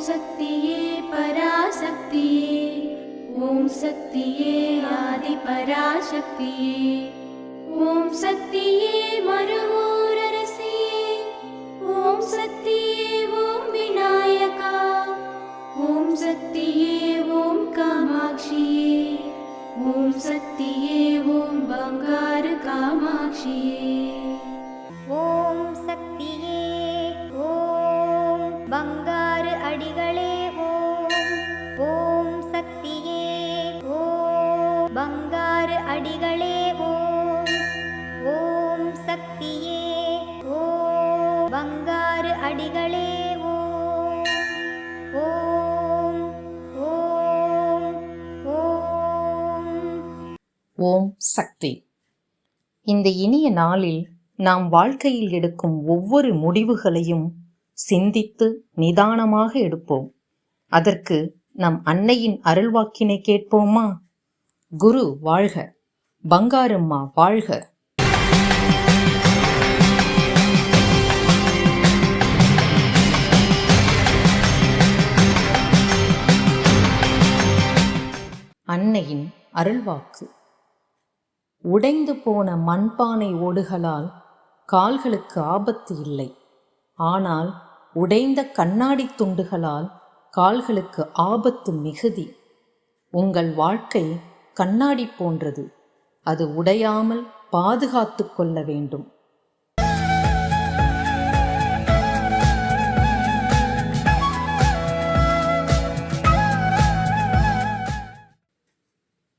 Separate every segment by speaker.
Speaker 1: சக்தியே பராசக்தியே, ஓம் சக்தியே ஆதி பராசக்தியே, ஓம் சக்தியே மருவூரரசியே, ஓம் சக்தியே ஓம் விநாயகா, ஓம் சக்தியே ஓம் காமாட்சியே, ஓம் சக்தியே ஓம் பங்காரு காமாட்சியே.
Speaker 2: ஓம் சக்தியே ஓம் பங்காரு அடிகளே ஓம். ஓம் சக்தியே ஓம் பங்காரு அடிகளே ஓம். ஓம் சக்தியே ஓம் பங்காரு அடிகளே ஓம். ஓம் ஓம் ஓம்.
Speaker 3: ஓம் சக்தி. இந்த இனிய நாளில் நாம் வாழ்க்கையில் எடுக்கும் ஒவ்வொரு முடிவுகளையும் சிந்தித்து நிதானமாக எடுப்போம். அதற்கு நம் அன்னையின் அருள்வாக்கினை கேட்போமா? குரு வாழ்க, பங்காரம்மா வாழ்க. அன்னையின் அருள்வாக்கு. உடைந்து போன மண்பானை ஓடுகளால் கால்களுக்கு ஆபத்து இல்லை, ஆனால் உடைந்த கண்ணாடி துண்டுகளால் கால்களுக்கு ஆபத்து மிகுதி. உங்கள் வாழ்க்கை கண்ணாடி போன்றது, அது உடையாமல் பாதுகாத்து கொள்ள வேண்டும்.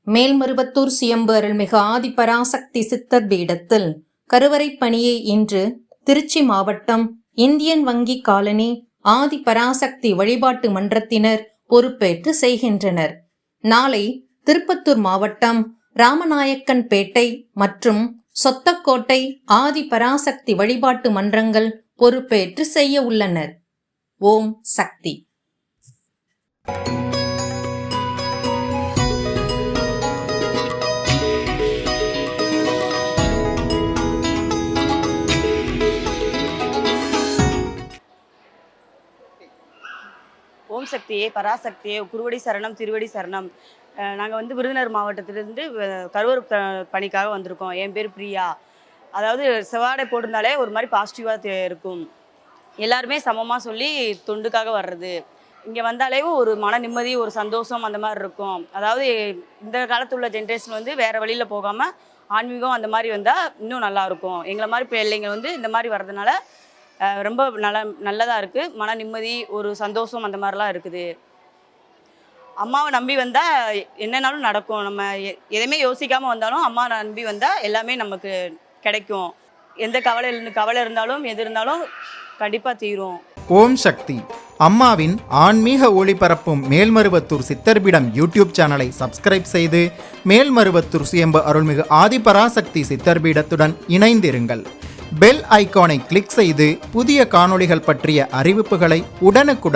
Speaker 3: மேல்மருவத்தூர் சுயம்பு அருள்மிகு ஆதி பராசக்தி சித்தர் பீடத்தில் கருவறை பணியை இன்று திருச்சி மாவட்டம் இந்தியன் வங்கி காலனி ஆதி பராசக்தி வழிபாட்டு மன்றத்தினர் பொறுப்பேற்று செய்கின்றனர். நாளை திருப்பத்தூர் மாவட்டம் ராமநாயக்கன்பேட்டை மற்றும் சொத்தக்கோட்டை ஆதி பராசக்தி வழிபாட்டு மன்றங்கள் பொறுப்பேற்று செய்ய உள்ளனர். ஓம் சக்தி.
Speaker 4: ஓம் சக்தியே பராசக்தியே குருவடி சரணம் திருவடி சரணம். நாங்கள் விருதுநகர் மாவட்டத்திலிருந்து கருவூர் பணிக்காக வந்திருக்கோம். என் பேர் பிரியா. அதாவது செவ்வாடை போட்டிருந்தாலே ஒரு மாதிரி பாசிட்டிவாக இருக்கும். எல்லாருமே சமமாக சொல்லி தொண்டுக்காக வர்றது. இங்கே வந்தாலே ஒரு மன நிம்மதி, ஒரு சந்தோஷம் அந்த மாதிரி இருக்கும். அதாவது இந்த காலத்தில் உள்ள ஜென்ரேஷன் வேறு வழியில் போகாமல் ஆன்மீகம் அந்த மாதிரி வந்தால் இன்னும் நல்லாயிருக்கும். எங்களை மாதிரி பிள்ளைங்க இந்த மாதிரி வர்றதுனால ரொம்ப நல்லதாக இருக்குது. மன நிம்மதி, ஒரு சந்தோஷம் அந்த மாதிரிலாம் இருக்குது. அம்மாவை நம்பி வந்தால் என்னன்னாலும் நடக்கும். நம்ம எதுவுமே யோசிக்காமல் வந்தாலும் அம்மாவை நம்பி வந்தால் எல்லாமே நமக்கு கிடைக்கும். எந்த கவலை இருந்தாலும் எது இருந்தாலும் கண்டிப்பாக தீரும்.
Speaker 5: ஓம் சக்தி. அம்மாவின் ஆன்மீக ஒளிபரப்பும் மேல்மருவத்தூர் சித்தர்பீடம் யூடியூப் சேனலை சப்ஸ்கிரைப் செய்து மேல்மருவத்தூர் சுயம்பு அருள்மிகு ஆதிபராசக்தி சித்தர்பீடத்துடன் இணைந்திருங்கள். பெல் ஐகானை கிளிக் செய்து புதிய காணொளிகள் பற்றிய அறிவிப்புகளை உடனுக்குடன்